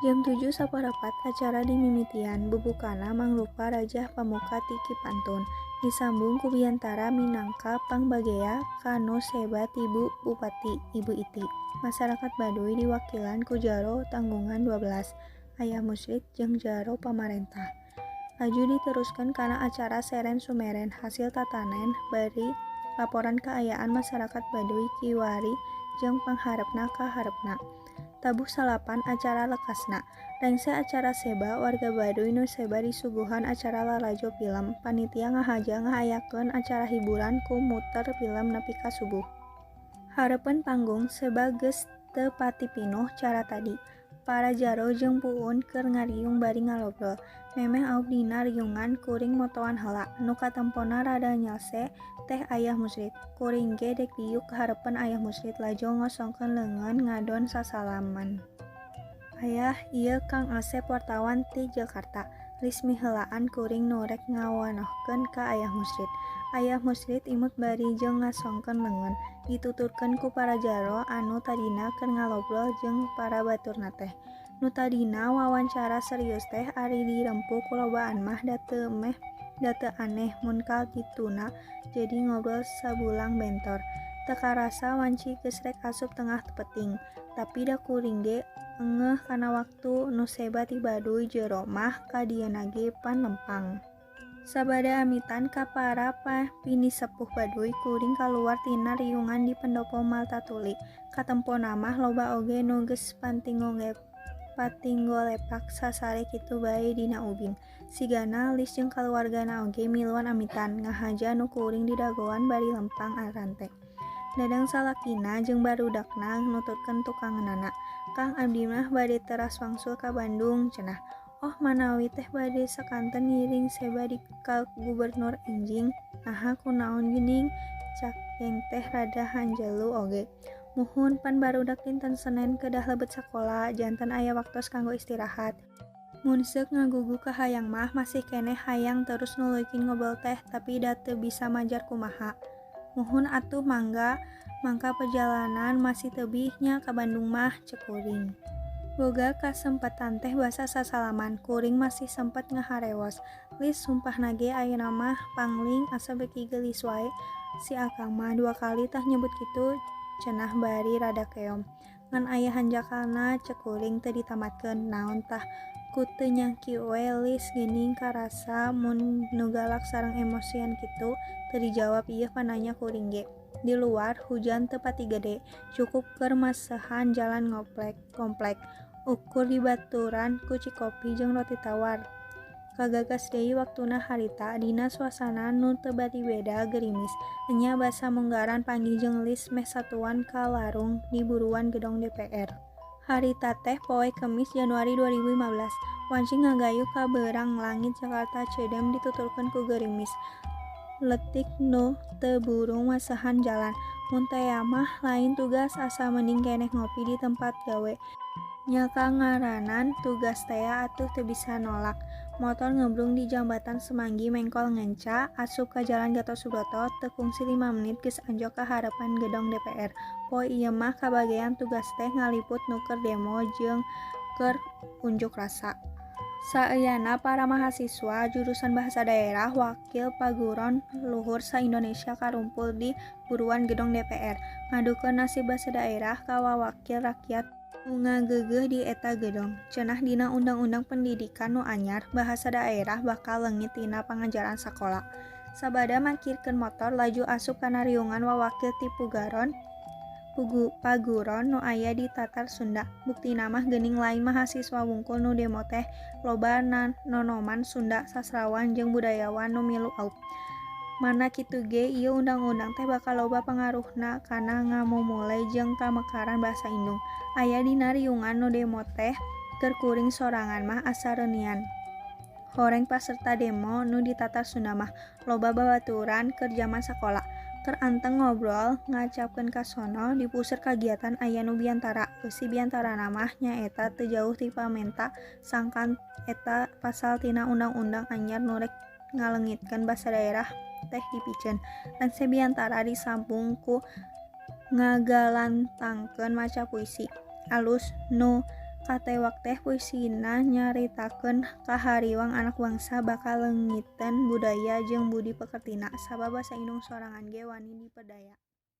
Jam 7 saparapat acara di mimitian, bubukana mangrupa Rajah Pamuka Tiki Pantun. Disambung ku biantara minangka pangbagea kanu seba tibu Bupati Ibu Iti. Masyarakat Baduy diwakilan ku Jaro Tanggungan 12, Ayah Musyrik jeung Jaro Pamarentah. Laju diteruskan kana acara Seren Sumeren hasil tatanen bari laporan keayaan masyarakat Baduy kiwari jeung pangharepna ka harepna. Tabuh salapan acara lekasna. Rengse acara seba warga Baduy nu seba disuguhan acara lalajo film. Panitia ngahaja ngahayakeun acara hiburan ku muter film nepi ka subuh. Hareupin panggung seba geus teu pati pinuh cara tadi. Para jaro jeung puun keur ngariung bari ngalobrol. Memeh aub dina riungan kuring motoan heula. Nu katempona rada nyelse teh Ayah Musyrik. Kuring ge dek diuk ka hareupin Ayah Musyrik lajo ngosongkeun leungeun ngadon sasalaman. Ayah, ieu Kang Asep wartawan ti Jakarta. Rismi heulaan kuring nu rek ngawanohkeun ka Ayah Musyrik. Ayah Musyrik imut bari jeung ngasongkeun leungeun. Dituturkeun ku para jaro anu tadina keur ngalobrol jeung para baturna teh. Nu tadina wawancara serius teh ari dirempu kulobaan mah da teu aneh mun kal kituna jadi ngobrol sabulang bentor. Teu karasa wanci geus rek asup tengah peting. Tapi da kuring ge eungeuh kana waktu nu seba ti Baduy jero mah ka dieuna ge pan lempang. Sabada amitan ka para pinisepuh Baduy kuring kaluar tina riungan di pendopo Maltatuli. Katempona mah loba oge nu geus patinggolepak sasare kitu bae dina ubin. Sigana Lis jeung kaluargana oge miluan amitan ngahaja nu kuring didagoan bari lempang arante. Dadang salakina jeung barudakna nuturkeun tukanganana. Kang abdi mah bade teras wangsul ka Bandung cenah. Oh manawi teh bade sakanten ngiring seba di ka gubernur enjing. Naha kunaon geuning cakeng teh rada hanjelu oge. Muhun pan barudak dinten Senen kedah lebet sakola janten aya waktos kanggo istirahat. Mun seuk ngagugu ka hayang mah masih keneh hayang terus nuluykeun ngobrol teh tapi da teu bisa majar kumaha. Muhun atuh mangka perjalanan masih tebih nya ka Bandung mah ceuk kuring. Boga kasempatan teh basa sasalaman kuring masih sempet ngaharewos. Lis sumpahna ge ayeuna mah pangling asa beki geulis wae. Si Akang mah 2 kali tah nyebut kitu cenah bari rada keom. Ngan aya hanjakalna ceuk kuring teu ditamatkeun naon tah ku teu nyangki we Lis geuning karasa mun nu galak sareng emosian kitu teu dijawab ieu pananya kuring ge. Di luar hujan teu pati gede, cukup keur masehan jalan komplek. Ukur dibaturan ku cikopi jeung roti tawar. Kagagas deui waktuna harita dina suasana nu teu bati beda gerimis. Enya basa munggaran panggih jeung Lis meh satuan ka larung di buruan gedong DPR. Harita teh poe Kemis Januari 2015. Wanci ngagayuh ka beurang langit Jakarta ceudem dituturkeun ku gerimis. Letik nu teu burung masehan jalan. Mun teh mah lain tugas asa mending keneh ngopi di tempat gawe. Nya ka ngaranan tugas teh atuh teu bisa nolak. Motor ngebrung di jambatan Semanggi mengkol ngenca asup ka jalan Gatot Subroto teu kungsi 5 menit geus anjok ka harapan gedong DPR. Poe ieu mah kabagean tugas teh ngaliput nu keur demo jeung keur unjuk rasa. Saeuyana para mahasiswa jurusan Bahasa Daerah Wakil Paguron Luhur sa-Indonesia karumpul di buruan gedong DPR ngadukeun nasib bahasa daerah ka wawakil rakyat nu ngageugeuh di eta gedong. Cenah dina Undang-Undang Pendidikan nu anyar bahasa daerah bakal leungit tina pangajaran sakola. Sabada makirkeun motor laju asup kana riungan wawakil ti Paguron nu aya di Tatar Sunda. Buktina mah geuning lain mahasiswa wungkul nu demo teh loba nonoman Sunda, sastrawan jeung budayawan nu milu aub. Mana kitu ge ieu undang-undang teh bakal loba pangaruhna kana ngamumule jeung pamekaran basa Indung. Aya dina riungan nu demo teh keur kuring sorangan mah asa reunian. Horeng paserta demo nu di Tatar Sunda mah loba babaturan keur jaman sakola. Keur anteng ngobrol ngacapkeun ka sono dipuseur kagiatan aya nu biantara. Eusi biantarana mah nyaeta teu jauh ti pamenta sangkan eta pasal tina undang-undang anyar nu rek ngaleungitkeun basa daerah teh dipikeun. Dan sabiantara disambung ku ngagalantangkeun maca puisi alus nu Katewak teh puisina nyaritakeun kahariwang anak bangsa bakal leungiteun budaya jeung budi pekertina sabab basa indung sorangan ge wani diperdaya.